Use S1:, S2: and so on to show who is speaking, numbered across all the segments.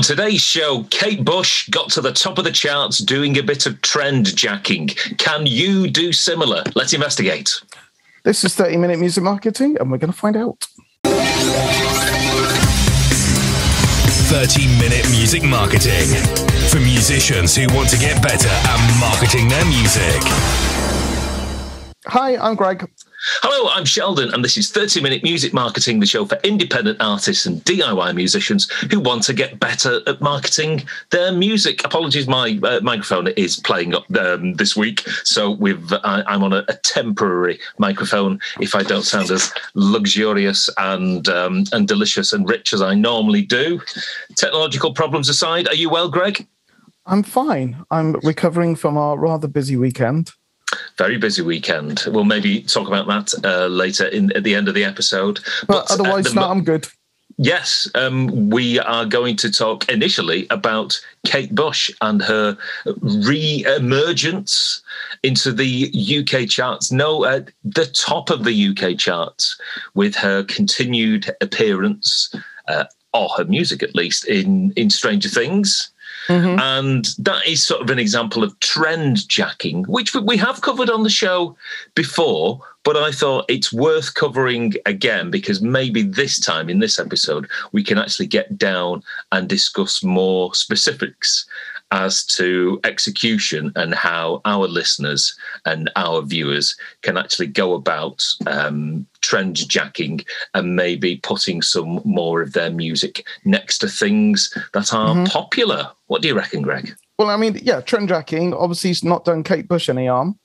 S1: Today's show, Kate Bush got to the top of the charts doing a bit of trend jacking. Can you do similar? Let's investigate.
S2: This is 30-minute music marketing, and we're going to find out.
S3: 30-minute music marketing for musicians who want to get better at marketing their music.
S2: Hi, I'm Greg.
S1: Hello, I'm Sheldon, and this is 30-Minute Music Marketing, the show for independent artists and DIY musicians who want to get better at marketing their music. Apologies, my microphone is playing up this week, so I'm on a temporary microphone. If I don't sound as luxurious and delicious and rich as I normally do. Technological problems aside, are you well, Greg?
S2: I'm fine. I'm recovering from our rather busy weekend.
S1: Very busy weekend. We'll maybe talk about that later at the end of the episode.
S2: But otherwise, I'm good.
S1: Yes, we are going to talk initially about Kate Bush and her re-emergence into the UK charts. The top of the UK charts with her continued appearance, or her music at least, in Stranger Things. Mm-hmm. And that is sort of an example of trend jacking, which we have covered on the show before, but I thought it's worth covering again because maybe this time in this episode, we can actually get down and discuss more specifics as to execution and how our listeners and our viewers can actually go about trend jacking and maybe putting some more of their music next to things that are popular. What do you reckon, Greg?
S2: Well, I mean, yeah, trend jacking obviously has not done Kate Bush any harm.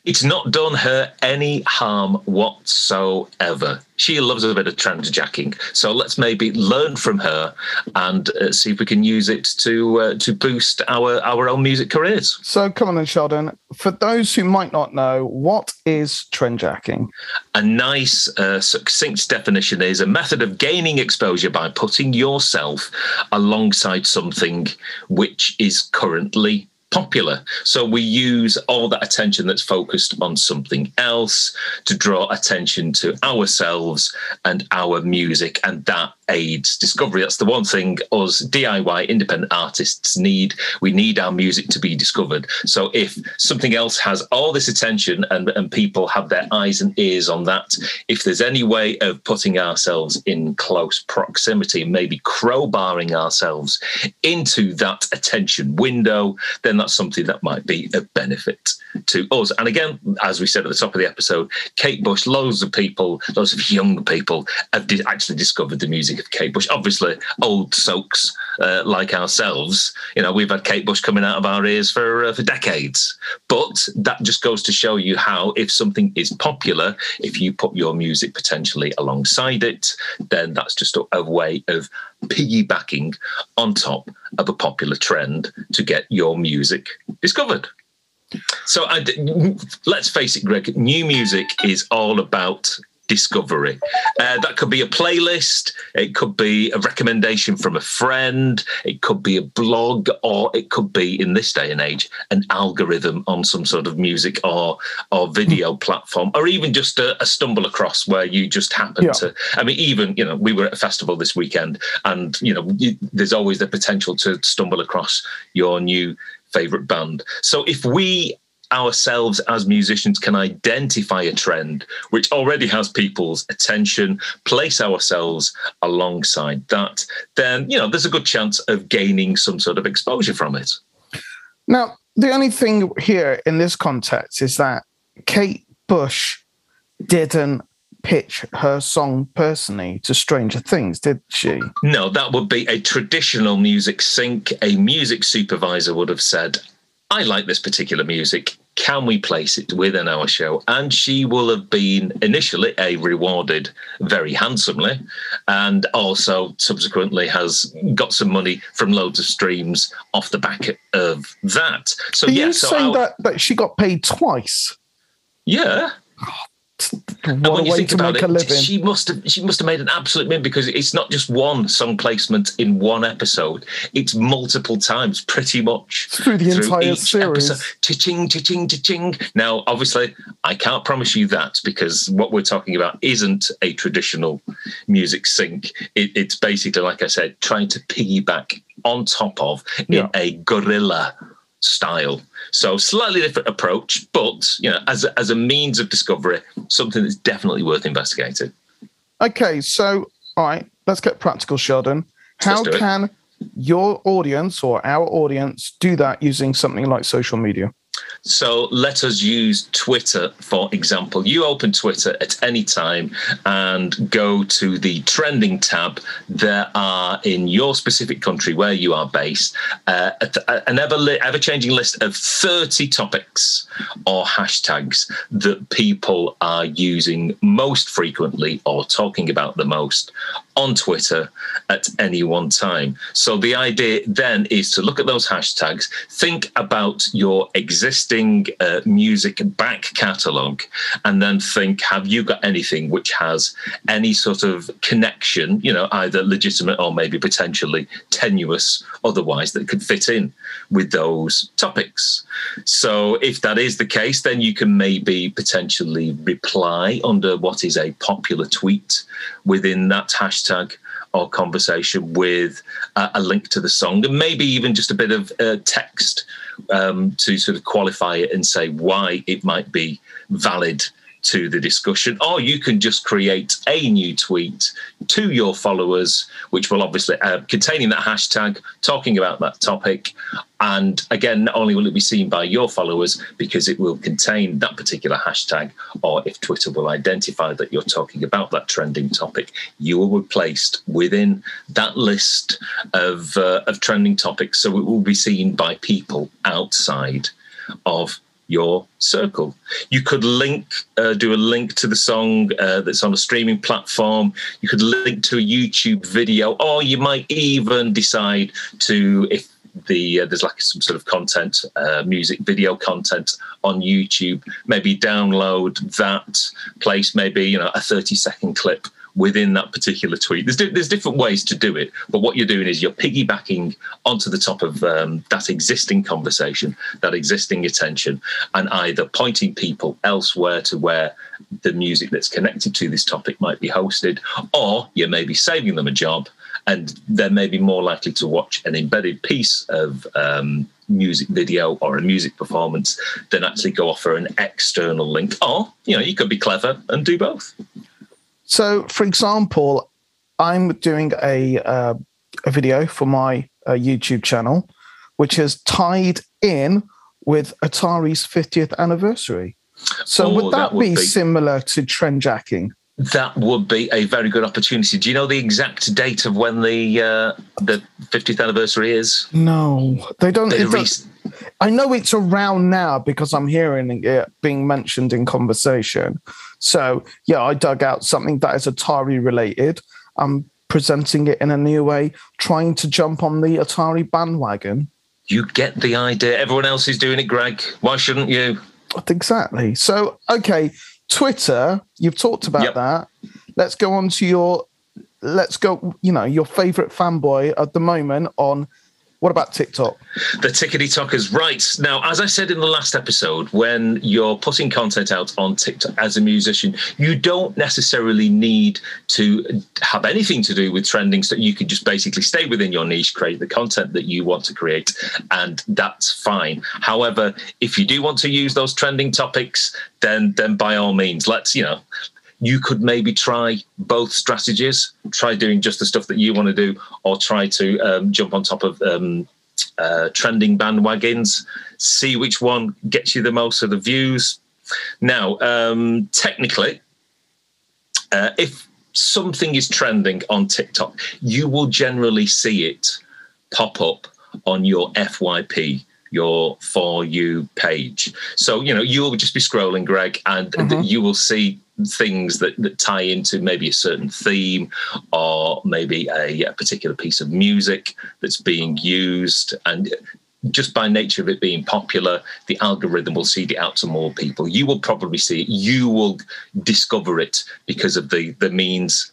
S1: It's not done her any harm whatsoever. She loves a bit of trend jacking. So let's maybe learn from her and see if we can use it to boost our own music careers.
S2: So come on then, Sheldon. For those who might not know, what is trend jacking?
S1: A nice, succinct definition is a method of gaining exposure by putting yourself alongside something which is currently popular. So we use all that attention that's focused on something else to draw attention to ourselves and our music, and that aids discovery. That's the one thing us DIY independent artists need. We need our music to be discovered. So if something else has all this attention and people have their eyes and ears on that, if there's any way of putting ourselves in close proximity, maybe crowbarring ourselves into that attention window, then that's something that might be a benefit to us. And again, as we said at the top of the episode, Kate Bush, loads of young people have actually discovered the music of Kate Bush. Obviously, old soaks like ourselves, we've had Kate Bush coming out of our ears for decades. But that just goes to show you how, if something is popular, if you put your music potentially alongside it, then that's just a way of piggybacking on top of a popular trend to get your music discovered. So let's face it, Greg, new music is all about discovery. That could be a playlist, it could be a recommendation from a friend, it could be a blog, or it could be, in this day and age, an algorithm on some sort of music or video platform, or even just a stumble across where you just happen to. I mean, even, we were at a festival this weekend and, there's always the potential to stumble across your new favorite band. So if we ourselves as musicians can identify a trend which already has people's attention, place ourselves alongside that, then, there's a good chance of gaining some sort of exposure from it.
S2: Now, the only thing here in this context is that Kate Bush didn't pitch her song personally to Stranger Things, did she?
S1: No, that would be a traditional music sync. A music supervisor would have said, I like this particular music. Can we place it within our show? And she will have been initially rewarded very handsomely, and also subsequently has got some money from loads of streams off the back of that. So
S2: Are you saying that she got paid twice?
S1: Yeah. And
S2: What
S1: when
S2: a
S1: you
S2: way
S1: think
S2: to
S1: about
S2: make a
S1: it,
S2: living.
S1: she must have made an absolute mint, because it's not just one song placement in one episode. It's multiple times, pretty much
S2: Through the entire
S1: each
S2: series.
S1: episode. Cha-ching, cha-ching, cha-ching. Now, obviously, I can't promise you that, because what we're talking about isn't a traditional music sync. It's basically, like I said, trying to piggyback on top of in a guerrilla style. So slightly different approach, but as a means of discovery, something that's definitely worth investigating.
S2: Okay, so all right, let's get practical, Sheldon. How can your audience or our audience do that using something like social media?
S1: So let us use Twitter, for example. You open Twitter at any time and go to the trending tab. There are, in your specific country where you are based, an ever-changing list of 30 topics or hashtags that people are using most frequently or talking about the most on Twitter at any one time. So the idea then is to look at those hashtags, think about your existing music back catalogue, and then think, have you got anything which has any sort of connection, either legitimate or maybe potentially tenuous otherwise, that could fit in with those topics. So if that is the case, then you can maybe potentially reply under what is a popular tweet within that hashtag or conversation with a link to the song, and maybe even just a bit of text to sort of qualify it and say why it might be valid to the discussion. Or you can just create a new tweet to your followers, which will obviously containing that hashtag, talking about that topic. And again, not only will it be seen by your followers, because it will contain that particular hashtag, or if Twitter will identify that you're talking about that trending topic, you will be placed within that list of trending topics. So it will be seen by people outside of your circle. You could do a link to the song that's on a streaming platform. You could link to a YouTube video, or you might even decide to, if there's like some sort of content, music video content on YouTube, maybe download that, place maybe a 30-second clip within that particular tweet. There's different ways to do it, but what you're doing is you're piggybacking onto the top of that existing conversation, that existing attention, and either pointing people elsewhere to where the music that's connected to this topic might be hosted, or you may be saving them a job, and they're maybe more likely to watch an embedded piece of music video or a music performance than actually go off for an external link. Or, you could be clever and do both.
S2: So, for example, I'm doing a video for my YouTube channel, which is tied in with Atari's 50th anniversary. So would that be similar to Trendjacking?
S1: That would be a very good opportunity. Do you know the exact date of when the 50th anniversary is?
S2: No, they don't. I know it's around now because I'm hearing it being mentioned in conversation. So, yeah, I dug out something that is Atari related. I'm presenting it in a new way, trying to jump on the Atari bandwagon.
S1: You get the idea. Everyone else is doing it, Greg. Why shouldn't you?
S2: Exactly. So, okay, Twitter, you've talked about that. Let's go on to your favorite fanboy at the moment on, what about TikTok?
S1: The tickety-tockers. Right. Now, as I said in the last episode, when you're putting content out on TikTok as a musician, you don't necessarily need to have anything to do with trending. So you can just basically stay within your niche, create the content that you want to create, and that's fine. However, if you do want to use those trending topics, then by all means, you could maybe try both strategies. Try doing just the stuff that you want to do, or try to jump on top of trending bandwagons, see which one gets you the most sort of views. Now, technically, if something is trending on TikTok, you will generally see it pop up on your FYP, your For You page. So, you'll just be scrolling, Greg, and you will see things that tie into maybe a certain theme, or maybe a particular piece of music that's being used. And just by nature of it being popular, the algorithm will seed it out to more people. You will probably see it. You will discover it because of the means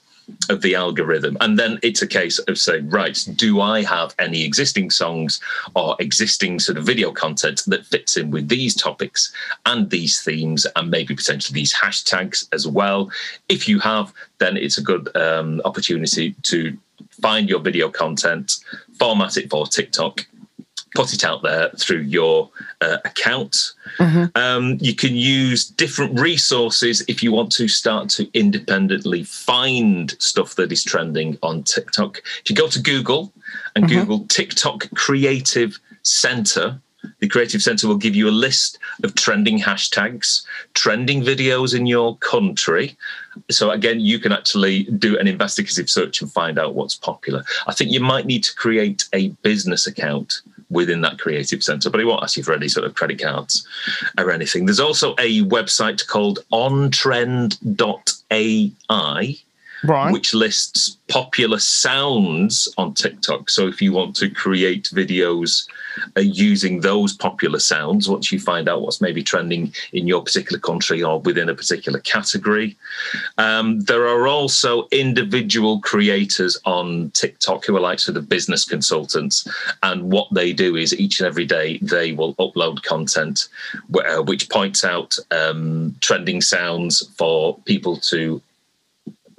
S1: of the algorithm. And then it's a case of saying, right, do I have any existing songs or existing sort of video content that fits in with these topics and these themes and maybe potentially these hashtags as well? If you have, then it's a good opportunity to find your video content, format it for TikTok, put it out there through your account. You can use different resources if you want to start to independently find stuff that is trending on TikTok. If you go to Google and Google TikTok Creative Center, the Creative Center will give you a list of trending hashtags, trending videos in your country. So again, you can actually do an investigative search and find out what's popular. I think you might need to create a business account within that Creative Center, but it won't ask you for any sort of credit cards or anything. There's also a website called ontrend.ai, right, which lists popular sounds on TikTok. So if you want to create videos using those popular sounds, once you find out what's maybe trending in your particular country or within a particular category. There are also individual creators on TikTok who are like sort of business consultants. And what they do is each and every day they will upload content which points out trending sounds for people to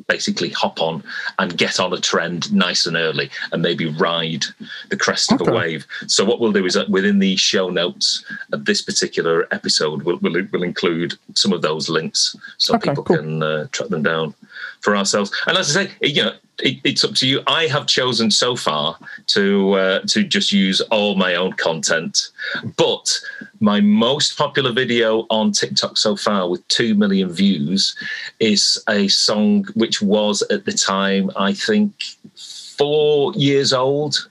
S1: basically hop on and get on a trend nice and early and maybe ride the crest of a wave. So what we'll do is that within the show notes of this particular episode, we'll include some of those links so people can track them down for ourselves. And as I say, it's up to you. I have chosen so far to just use all my own content, but my most popular video on TikTok so far with 2 million views is a song which was at the time, I think, 4 years old.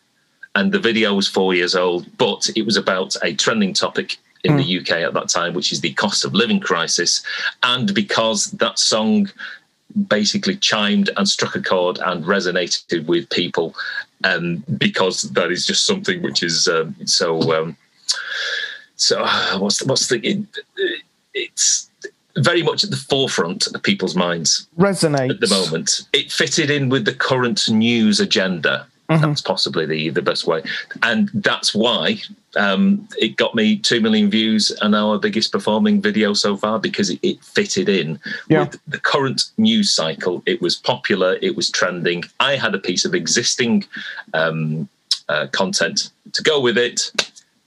S1: And the video was 4 years old, but it was about a trending topic in the UK at that time, which is the cost of living crisis. And because that song basically chimed and struck a chord and resonated with people, because that is just something which is it's very much at the forefront of people's minds.
S2: Resonates
S1: at the moment. It fitted in with the current news agenda. That's possibly the best way. And that's why it got me 2 million views and our biggest performing video so far, because it fitted in with the current news cycle. It was popular. It was trending. I had a piece of existing content to go with it.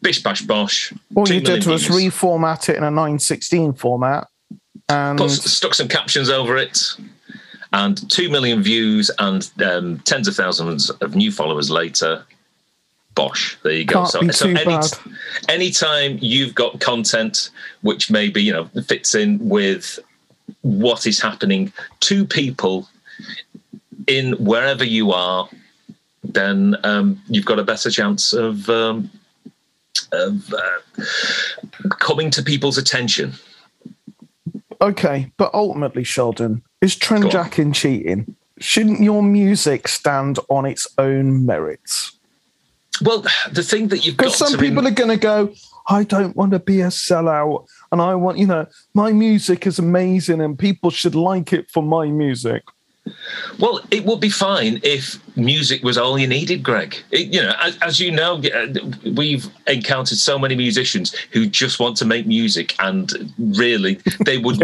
S1: Bish, bash, bosh.
S2: All you did was reformat it in a 9:16 format. And
S1: stuck some captions over it. And 2 million views and tens of thousands of new followers later, bosh, there you go. Anytime you've got content which maybe, fits in with what is happening to people in wherever you are, then you've got a better chance of coming to people's attention.
S2: Okay, but ultimately, Sheldon, is trendjacking cheating? Shouldn't your music stand on its own merits?
S1: Well, the thing that you've got
S2: to... Because some people are going to go, I don't want to be a sellout, and I want, my music is amazing and people should like it for my music.
S1: Well, it would be fine if music was all you needed, Greg. As you know, we've encountered so many musicians who just want to make music, and really, they would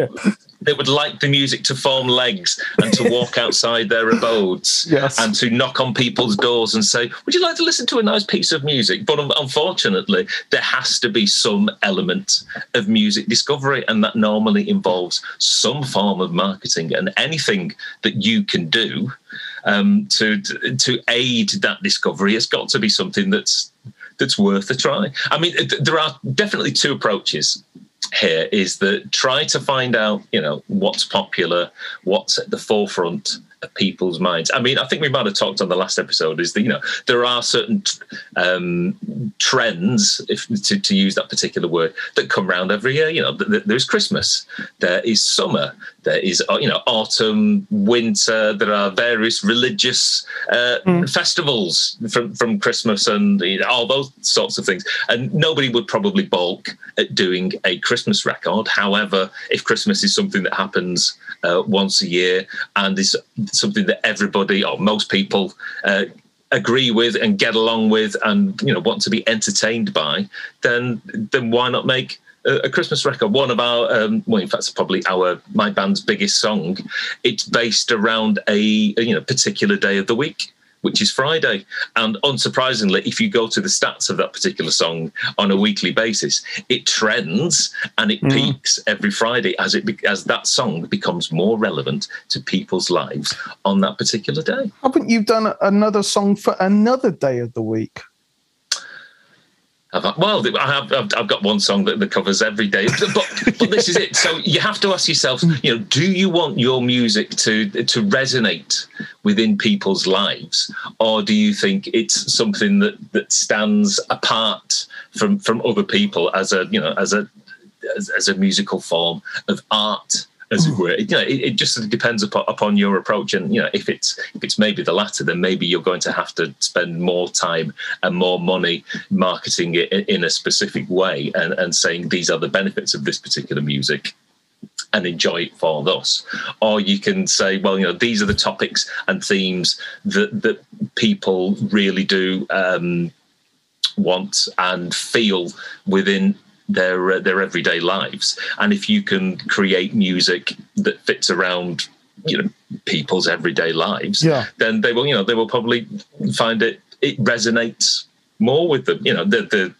S1: they would like the music to form legs and to walk outside their abodes and to knock on people's doors and say, "Would you like to listen to a nice piece of music?" But unfortunately, there has to be some element of music discovery, and that normally involves some form of marketing, and anything that you can do to aid that discovery, it's got to be something that's worth a try. I mean, there are definitely two approaches here. Is that try to find out, what's popular, what's at the forefront of people's minds. I mean, I think we might have talked on the last episode, is that, you know, there are certain trends, if to use that particular word, that come round every year. You know, there's Christmas, there is summer, there is, you know, autumn, winter. There are various religious festivals from Christmas and, you know, all those sorts of things. And nobody would probably balk at doing a Christmas record. However, if Christmas is something that happens once a year and is something that everybody or most people agree with and get along with and, you know, want to be entertained by, then why not make a Christmas record? One of our, well, in fact, it's probably my band's biggest song. It's based around a particular day of the week, which is Friday. And unsurprisingly, if you go to the stats of that particular song on a weekly basis, it trends and it peaks every Friday as that song becomes more relevant to people's lives on that particular day.
S2: Haven't you done another song for another day of the week?
S1: I've got one song that covers every day, but this is it. So you have to ask yourself, you know, do you want your music to resonate within people's lives, or do you think it's something that stands apart from other people as a musical form of art, as it were? You know, it just depends upon your approach. And, you know, if it's maybe the latter, then maybe you're going to have to spend more time and more money marketing it in a specific way and saying these are the benefits of this particular music and enjoy it for thus. Or you can say, well, you know, these are the topics and themes that people really do want and feel within their everyday lives. And if you can create music that fits around, you know, people's everyday lives, then they will probably find it resonates more with them. You know, the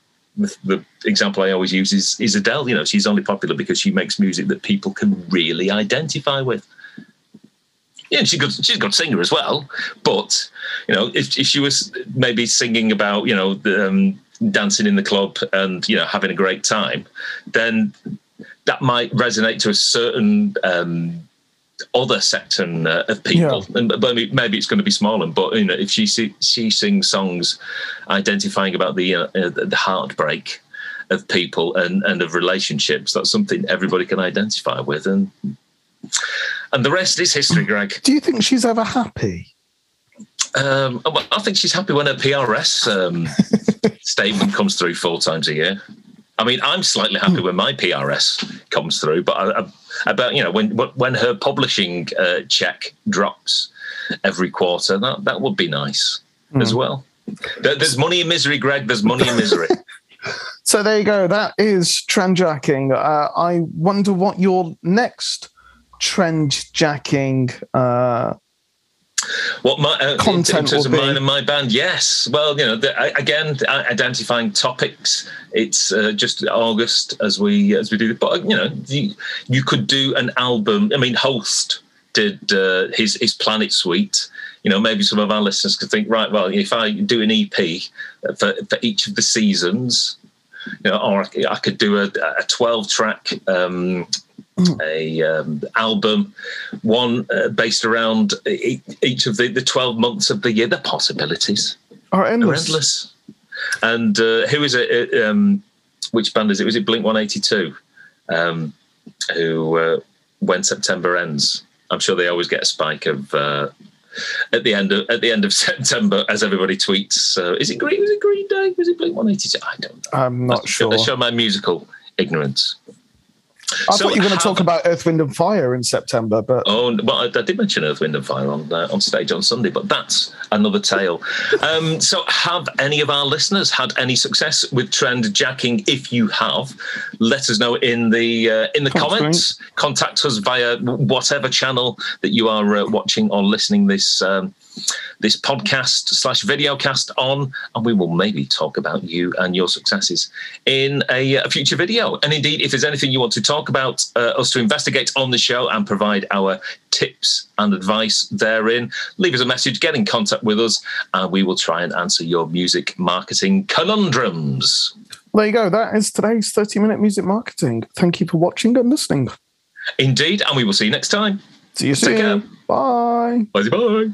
S1: example I always use is Adele. You know, she's only popular because she makes music that people can really identify with. Yeah, she's a good singer as well. But, you know, if she was maybe singing about, you know, dancing in the club and, you know, having a great time, then that might resonate to a certain other section of people. And maybe it's going to be smaller, but, you know, if she sings songs identifying about the heartbreak of people and of relationships, that's something everybody can identify with, and the rest is history, Greg.
S2: Do you think she's ever happy?
S1: I think she's happy when her PRS statement comes through 4 times a year. I mean, I'm slightly happy when my PRS comes through, but about, you know, when her publishing check drops every quarter, that would be nice as well. There's money in misery, Greg. There's money in misery.
S2: So there you go. That is Trendjacking. I wonder what your next Trendjacking
S1: what my
S2: content
S1: in terms of
S2: be.
S1: mine and my band, yes. Well, you know, again, identifying topics. It's just August as we do. But, you know, you could do an album. I mean, Holst did his Planet Suite. You know, maybe some of our listeners could think, right, well, if I do an EP for each of the seasons, you know, or I could do a 12-track album, one based around each of the 12 months of the year. The possibilities
S2: are endless.
S1: And who is it? Which band is it? Was it Blink 182? Who when September ends, I'm sure they always get a spike of at the end of September, as everybody tweets. Is it Green? Was it Green Day? Was it Blink 182? I don't know.
S2: I'm not sure.
S1: They show my musical ignorance.
S2: I thought you were going to talk about Earth, Wind and Fire in September, but
S1: I did mention Earth, Wind and Fire on stage on Sunday, but that's another tale. So, have any of our listeners had any success with Trendjacking? If you have, let us know in the comments. Contact us via whatever channel that you are watching or listening this podcast/videocast on, and we will maybe talk about you and your successes in a future video. And indeed, if there's anything you want to talk about, us to investigate on the show and provide our tips and advice therein, leave us a message, get in contact with us, and we will try and answer your music marketing conundrums.
S2: There you go. That is today's 30-minute music marketing. Thank you for watching and listening.
S1: Indeed, and we will see you next time.
S2: See you soon.
S1: Take care.
S2: Bye.
S1: Bye.